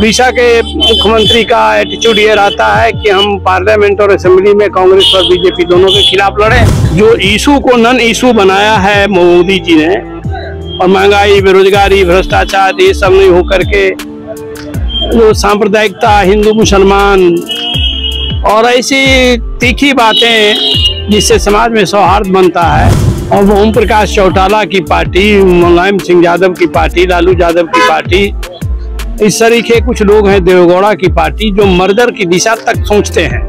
उड़ीसा के मुख्यमंत्री का एटीट्यूड ये रहता है कि हम पार्लियामेंट और असेंबली में कांग्रेस और बीजेपी दोनों के खिलाफ लड़े। जो इशू को नन इशू बनाया है मोदी जी ने, और महंगाई, बेरोजगारी, भ्रष्टाचार, ये सब नहीं हो करके जो सांप्रदायिकता, हिंदू मुसलमान और ऐसी तीखी बातें जिससे समाज में सौहार्द बनता है, और वो ओम प्रकाश चौटाला की पार्टी, मुलायम सिंह यादव की पार्टी, लालू यादव की पार्टी, इस तरीके कुछ लोग हैं, देवेगौड़ा की पार्टी, जो मर्डर की दिशा तक सोचते हैं।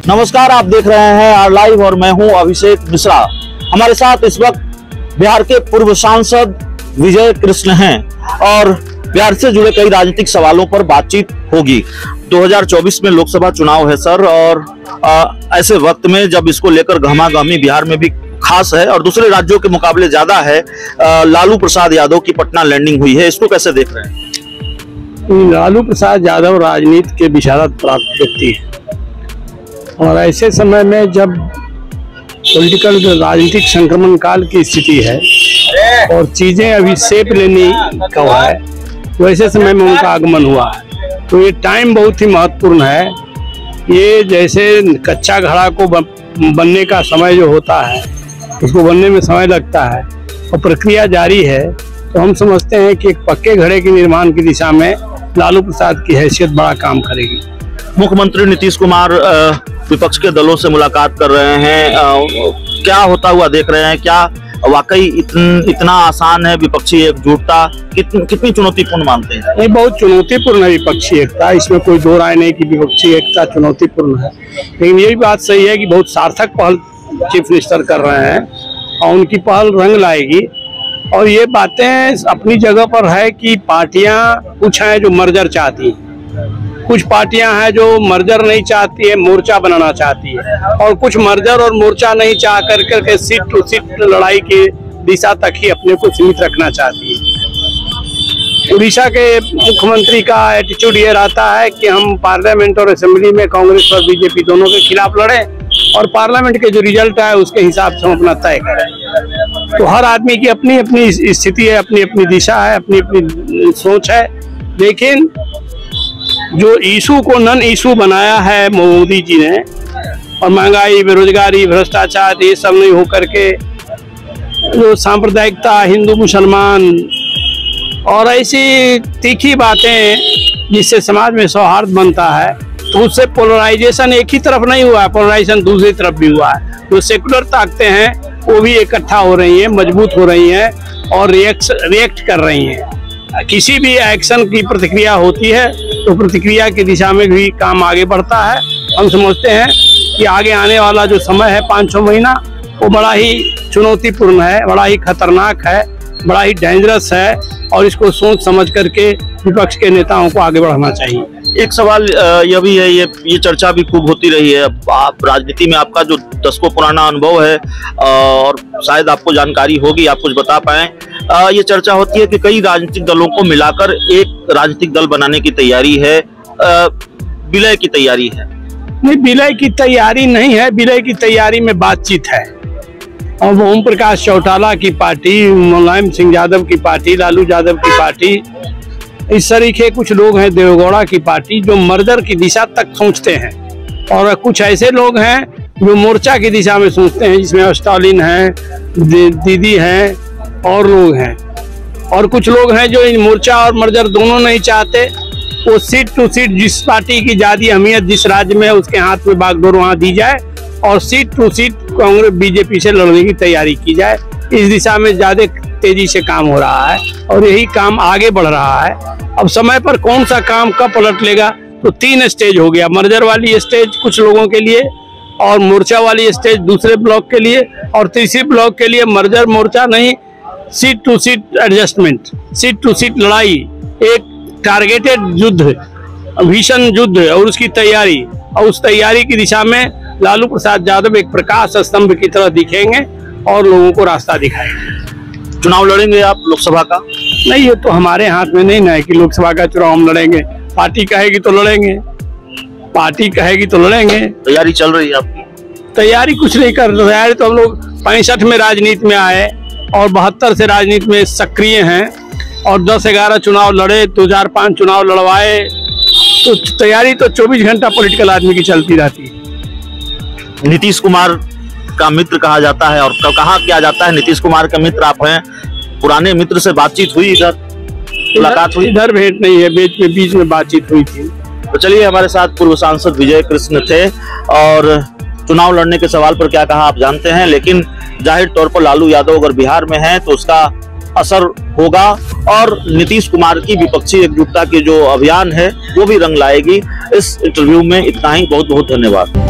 नमस्कार, आप देख रहे हैं आर लाइव और मैं हूं अभिषेक मिश्रा। हमारे साथ इस वक्त बिहार के पूर्व सांसद विजय कृष्ण हैं और बिहार से जुड़े कई राजनीतिक सवालों पर बातचीत होगी। 2024 में लोकसभा चुनाव है सर, और ऐसे वक्त में जब इसको लेकर गहमागहमी बिहार में भी खास है और दूसरे राज्यों के मुकाबले ज्यादा है, लालू प्रसाद यादव की पटना लैंडिंग हुई है, इसको कैसे देख रहे हैं? लालू प्रसाद यादव राजनीति के विशारद प्राप्त व्यक्ति है, और ऐसे समय में जब पॉलिटिकल राजनीतिक संक्रमण काल की स्थिति है और चीजें अभी शेप लेने का हुआ है, तो ऐसे समय में उनका आगमन हुआ है। तो ये टाइम बहुत ही महत्वपूर्ण है। ये जैसे कच्चा घड़ा को बनने का समय जो होता है, उसको बनने में समय लगता है और प्रक्रिया जारी है, तो हम समझते हैं कि एक पक्के घड़े के निर्माण की दिशा में लालू प्रसाद की हैसियत बड़ा काम करेगी। मुख्यमंत्री नीतीश कुमार विपक्ष के दलों से मुलाकात कर रहे हैं, क्या होता हुआ देख रहे हैं? क्या वाकई इतना आसान है विपक्षी एकजुटता? कितनी चुनौतीपूर्ण मानते हैं? नहीं, बहुत चुनौतीपूर्ण है विपक्षी एकता, इसमें कोई दो राय नहीं कि विपक्षी एकता चुनौतीपूर्ण है। लेकिन ये भी बात सही है कि बहुत सार्थक पहल चीफ मिनिस्टर कर रहे हैं और उनकी पहल रंग लाएगी। और ये बातें अपनी जगह पर है कि पार्टियां कुछ हैं जो मर्जर चाहती हैं, कुछ पार्टियां हैं जो मर्जर नहीं चाहती है, मोर्चा बनाना चाहती है, और कुछ मर्जर और मोर्चा नहीं चाह करके सीट टू सीट लड़ाई की दिशा तक ही अपने को सीमित रखना चाहती है। उड़ीसा के मुख्यमंत्री का एटीट्यूड ये रहता है कि हम पार्लियामेंट और असेंबली में कांग्रेस और बीजेपी दोनों के खिलाफ लड़े, और पार्लियामेंट के जो रिजल्ट है उसके हिसाब से हम अपना तय करें। तो हर आदमी की अपनी अपनी स्थिति है, अपनी अपनी दिशा है, अपनी अपनी सोच है। लेकिन जो इशू को नन इशू बनाया है मोदी जी ने, और महंगाई, बेरोजगारी, भ्रष्टाचार, ये सब नहीं हो करके जो सांप्रदायिकता, हिंदू मुसलमान और ऐसी तीखी बातें जिससे समाज में सौहार्द बनता है, तो उससे पोलराइजेशन एक ही तरफ नहीं हुआ है, पोलराइजेशन दूसरी तरफ भी हुआ है। जो सेकुलर ताकतें हैं वो भी इकट्ठा हो रही हैं, मजबूत हो रही हैं और रिएक्ट कर रही हैं। किसी भी एक्शन की प्रतिक्रिया होती है तो प्रतिक्रिया की दिशा में भी काम आगे बढ़ता है। हम समझते हैं कि आगे आने वाला जो समय है 5-6 महीना, वो बड़ा ही चुनौतीपूर्ण है, बड़ा ही खतरनाक है, बड़ा ही डेंजरस है, और इसको सोच समझ करके विपक्ष के नेताओं को आगे बढ़ाना चाहिए। एक सवाल यह भी है, ये चर्चा भी खूब होती रही है, आप राजनीति में आपका जो दशकों पुराना अनुभव है और शायद आपको जानकारी होगी, आप कुछ बता पाएं। ये चर्चा होती है कि कई राजनीतिक दलों को मिलाकर एक राजनीतिक दल बनाने की तैयारी है, विलय की तैयारी है। नहीं, विलय की तैयारी नहीं है, विलय की तैयारी में बातचीत है। और वो ओम प्रकाश चौटाला की पार्टी, मुलायम सिंह यादव की पार्टी, लालू यादव की पार्टी, इस तरीके कुछ लोग हैं, देवेगौड़ा की पार्टी, जो मर्डर की दिशा तक सोचते हैं। और कुछ ऐसे लोग हैं जो मोर्चा की दिशा में सोचते हैं, जिसमें स्टालिन है, दीदी हैं और लोग हैं। और कुछ लोग हैं जो इन मोर्चा और मर्डर दोनों नहीं चाहते। वो सीट टू सीट जिस पार्टी की ज्यादा अहमियत जिस राज्य में है उसके हाथ में बागडोर वहां दी जाए, और seat to seat Congress BJP से लड़ने की तैयारी की जाए। इस दिशा में ज्यादा तेजी से काम हो रहा है और यही काम आगे बढ़ रहा है। अब समय पर कौन सा काम कब पलट लेगा, तो 3 स्टेज हो गया। मर्जर वाली स्टेज कुछ लोगों के लिए, और मोर्चा वाली स्टेज दूसरे ब्लॉक के लिए, और तीसरे ब्लॉक के लिए मर्जर मोर्चा नहीं, seat to seat adjustment, seat to seat लड़ाई, एक टारगेटेड युद्ध, भीषण युद्ध और उसकी तैयारी। और उस तैयारी की दिशा में लालू प्रसाद यादव एक प्रकाश स्तंभ की तरह दिखेंगे और लोगों को रास्ता दिखाएंगे। चुनाव लड़ेंगे आप लोकसभा का? नहीं, ये तो हमारे हाथ में नहीं ना है कि लोकसभा का चुनाव हम लड़ेंगे। पार्टी कहेगी तो लड़ेंगे, पार्टी कहेगी तो लड़ेंगे। तैयारी चल रही है आपकी? तैयारी कुछ नहीं कर रहे हैं, तो हम लोग 65 में राजनीति में आए, और 72 से राजनीति में सक्रिय हैं और 10-11 चुनाव लड़े, 2005 चुनाव लड़वाए, तो तैयारी तो 24 घंटा पॉलिटिकल आदमी की चलती रहती है। नीतीश कुमार का मित्र कहा जाता है और कहा क्या जाता है नीतीश कुमार के मित्र आप हैं, पुराने मित्र से बातचीत हुई, इधर मुलाकात हुई? इधर भेंट नहीं है, बीच में बातचीत हुई थी। तो चलिए, हमारे साथ पूर्व सांसद विजय कृष्ण थे और चुनाव लड़ने के सवाल पर क्या कहा आप जानते हैं, लेकिन जाहिर तौर पर लालू यादव अगर बिहार में हैं तो उसका असर होगा और नीतीश कुमार की विपक्षी एकजुटता की जो अभियान है वो भी रंग लाएगी। इस इंटरव्यू में इतना ही, बहुत बहुत धन्यवाद।